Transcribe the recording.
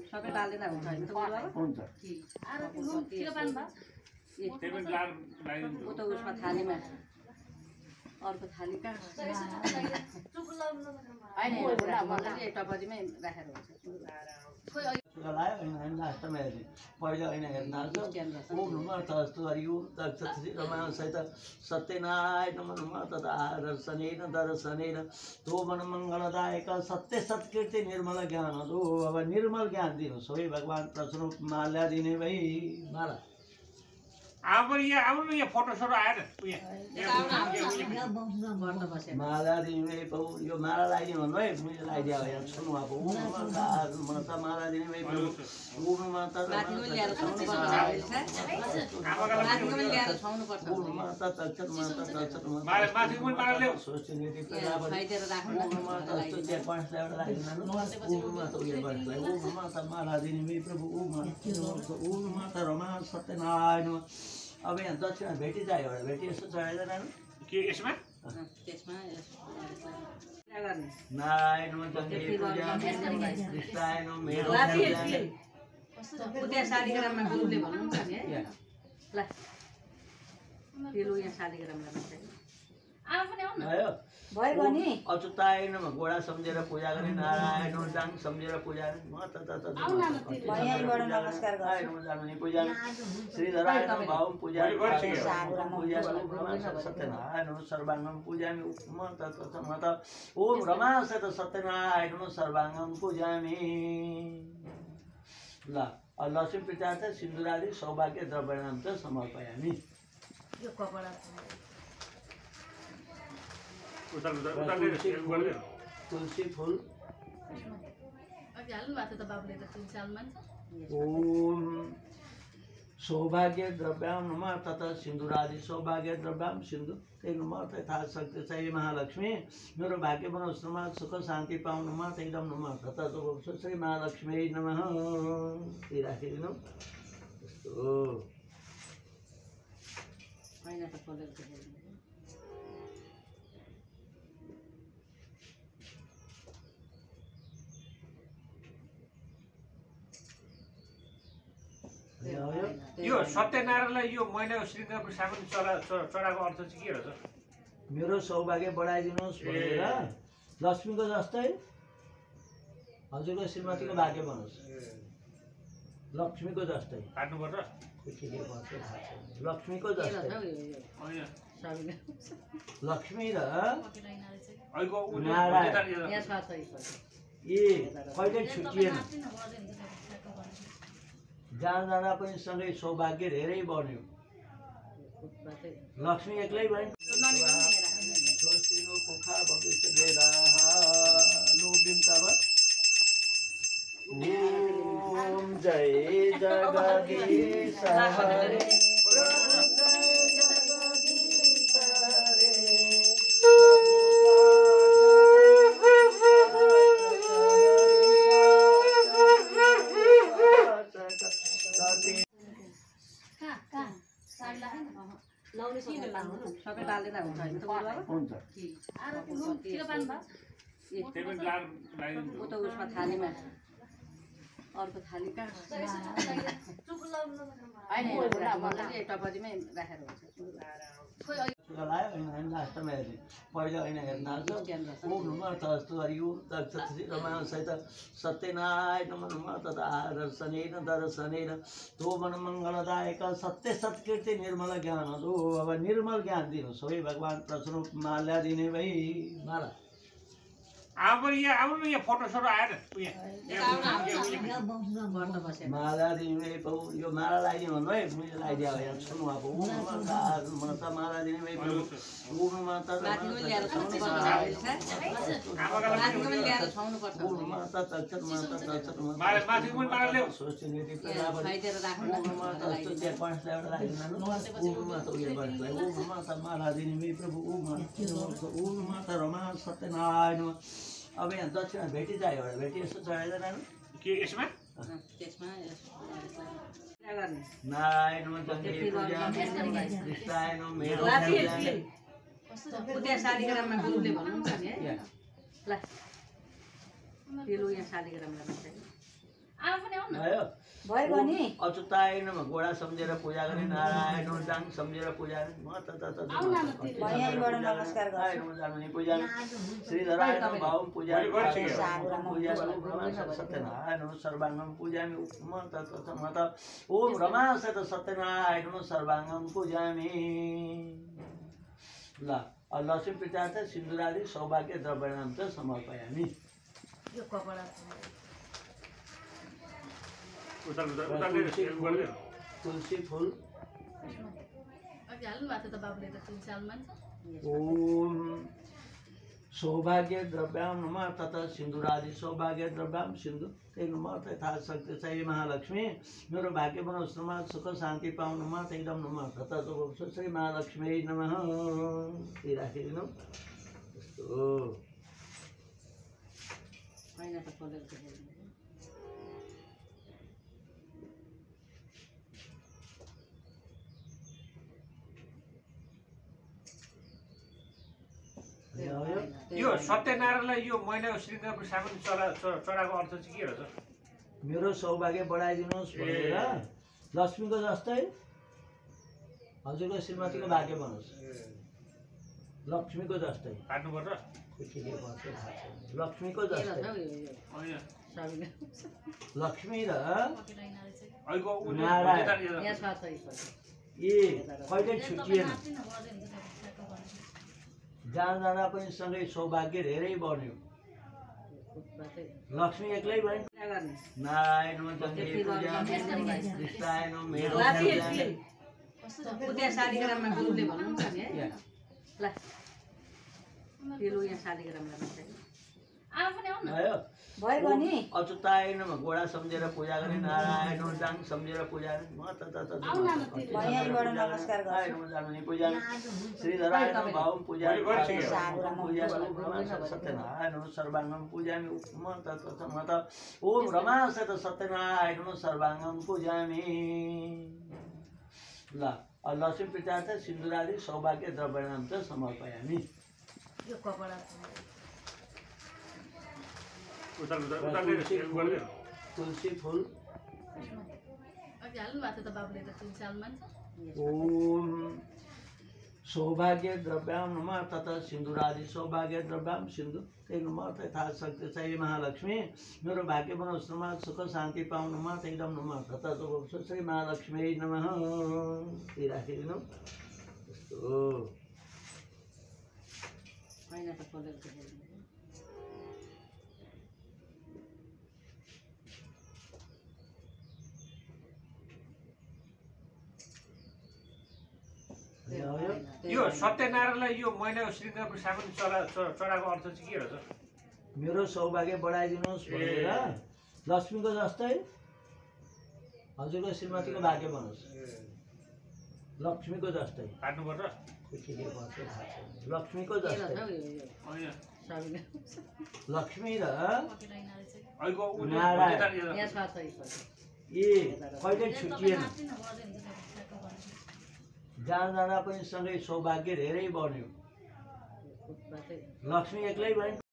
सबै डालेर हुन्छ हैन त हुन्छ उता उसमा थालीमा अर्को थाली होइन मजाले एक टपरीमै राखेर हुन्छ लास्टमा हेर्ने पहिला होइन हेर्नुहोस् ओम नमः तस्तु हरि ओम तत्सत् रमासहित सत्यनारायण नमः तथा दर्शनेन दर्शनेन तो मन मङ्गलदायक सत्य सत्कीर्ति निर्मल ज्ञान दो अब निर्मल ज्ञान दिनुहोस् है भगवान् प्रसन्न माल्या दिने भाइ माला यहाँ फोटो सोटो आएन माला दिने भाइ यो माला लगाइदिनु भन्नु है मैले लगाइदियो यहाँ सुन्नु भएको माला दिने भाइ माता रमा सत्यनारायण अब यहाँ दक्षिणा भेटी चाहियो एउटा भेटी यस्तो चढाइँदैन के यसमा नारायण कृष्णायन मेरो शालिग्राममा गुरुले भन्नुहुन्छ नि है ल यहाँ शालिग्राममा भयो नि अच्युताय नमः घोडा सम्झेर पूजा गर्ने नारायण जाङ सम्झेर पूजा गर्ने पूजा श्रीधराय नमः भावम पूजा सत्यनारायण सर्वाङ्गम पूजामि म त ओम रमासहित सत्यनारायण सर्वाङ्गम पूजामि ल लक्ष्मी पितार्थ सिन्दुरादि सौभाग्य द्रव्याणां च समर्पयामि यो कपडा तुलसी फूल ओम सौभाग्य द्रव्याम नमः तथा सिन्दूरादि सौभाग्य द्रव्याम सिंधु नमः यथाशक्ति चाहिए महालक्ष्मी मेरो भाग्य बनोस् नमः सुख शान्ति पाउँ नमः एकदम नमः तथा श्री महालक्ष्मी नमः राखिदिनु यो सत्यनारायणलाई यो मैना श्रृङ्गारको साबुन चढाएको अर्थ चाहिँ के रहेछ मेरो सौभाग्य बढाइदिनुहोस् भनेर लक्ष्मीको जस्तै हजुरको श्रीमतीको भाग्य बनोस् लक्ष्मीको जस्तै काट्नुपर्छ लक्ष्मीको जस्तै लक्ष्मी र नारायण ए कहिले छुटिएन जहाँ जाँदा पनि सँगै सौभाग्य धेरै बढ्यो लक्ष्मी एक्लै भयो ओम जय जगदीश हरे सबै डालेर हुन्छ हैन त हुन्छ उता उसमा थालीमा अर्को थाली होइन मजाले एक टपरीमै राखेर हुन्छ लास्टमा हेर्ने पहिला होइन हेर्नुहोस् ओम नमः तस्तु हरि ओम तत्सत् रमासहित सत्यनारायण नमः तथा दर्शनेन दर्शनेन तो मन मङ्गलदायक सत्य सत्कीर्ति निर्मल ज्ञान दो अब निर्मल ज्ञान दिनुहोस् है भगवान् प्रसन्न माल्या दिने भाइ माला हाम्रो यहाँ आउनु यहाँ फोटो सोटो आएन व्रत बसेर माला दिने प्रभु यो माला लगाइदिनु भन्नु है मैले लगाइदियो यहाँ सुन्नु अब माता माला दिने भाइ प्रभु ओम माता माथिको पनि ल्याएर छाउनुपर्छ माथिको पनि ल्याएर छाउनुपर्छ ओम माता तक्षक माता तक्षक माथिको पनि माला ल्याऊ सोचिने खाइदिएर राख्नु ओम माता स्तुति पाँचलाई एउटा लगाइदिनु ओम माता उयो गर्नुलाई ओम माता माला दिने भाइ प्रभु ओम माता रमा सत्यनारायण अब यहाँ दक्षिणा भेटी चाहियो एउटा भेटी यस्तो चढाइदिएर के यसमा त्यसमा गर्ने नारायण कृष्णायन मेरो त्यहाँ शालिग्राममा गुरुले भन्नुहुन्छ नि है ल पिलो यहाँ शालिग्राममा भन्छ भयो भयो नि अच्युताय नमः गोडा सम्झेर पूजा गर्ने नारायण डाङ सम्झेर पूजा गर्ने म त नमस्कार गर्छु पूजा श्रीधराय नमः भाव पूजा सत्यनारायण सर्वाङ्गम पूजामि म त ओम रमासत सत्यनारायण सर्वाङ्गम पूजामि ल लक्ष्मी प्रचार सिन्दुरादि सौभाग्य द्रव्याणाम च समर्पयामि यो कपडा तुलसी फूल ओम सौभाग्य द्रव्याम नमः तथा सिन्दुरादि सौभाग्य द्रव्याम सिन्दु त्यही नमः यथाशक्ति चाहिँ महालक्ष्मी मेरो भाग्य बनाओस् नमः सुख शान्ति पाउनु नमः एकदम नमः तथा श्री महालक्ष्मी नमः त्यही राखिदिनु यस्तो यो सत्यनारायणलाई यो महिना श्रृङ्गार साबुन चढाएको अर्थ चाहिँ के रहेछ मेरो सौभाग्य बढाइदिनुहोस् भनेर लक्ष्मीको जस्तै हजुरको श्रीमतीको भाग्य बनोस् लक्ष्मीको जस्तै काट्नुपर्छ लक्ष्मीको जस्तै लक्ष्मी र नारायण ए कहिले छुटिएन जहाँ जाँदा पनि सँगै सौभाग्य धेरै बढ्यो लक्ष्मी एक्लै भयो नारायण कृष्णायन मेरो त्यहाँ शालिग्राममा गुरुले भन्नुहुन्छ नि है ल पिलो यहाँ शालिग्राममा भन्छ भयो भयो नि अच्युताय नमः गोडा सम्झेर पूजा गर्ने नारायण डाङ सम्झेर पूजा गर्ने म त नमस्कार गर्छु पूजा श्रीधराय नमः भाव पूजा सत्यनारायण सर्वाङ्गम पूजामि म त ओम रमासत सत्यनारायण सर्वाङ्गम पूजामि ल लक्ष्मी प्रचार सिन्दुरादि सौभाग्य द्रव्याणाम च समर्पयामि यो कपडा तुलसी फूल ओम सौभाग्य द्रव्याम नमः तथा सिन्दुरादि सौभाग्य द्रव्याम सिन्दु त्यही नमः यथाशक्ति चाहिँ महालक्ष्मी मेरो भाग्य बनाओस् नमः सुख शान्ति पाउनु नमः एकदम नमः तथा श्री महालक्ष्मी नमः त्यही राखिदिनु यस्तो यो सत्यनारायणलाई यो महिना श्रृङ्गार साबुन चढाएको अर्थ चाहिँ के रहेछ मेरो सौभाग्य बढाइदिनुहोस् भनेर लक्ष्मीको जस्तै हजुरको श्रीमतीको भाग्य बनोस् लक्ष्मीको जस्तै काट्नुपर्छ लक्ष्मीको जस्तै लक्ष्मी र नारायण ए कहिले छुटिएन जहाँ जाँदा पनि सँगै सौभाग्य धेरै बढ्यो लक्ष्मी एक्लै भयो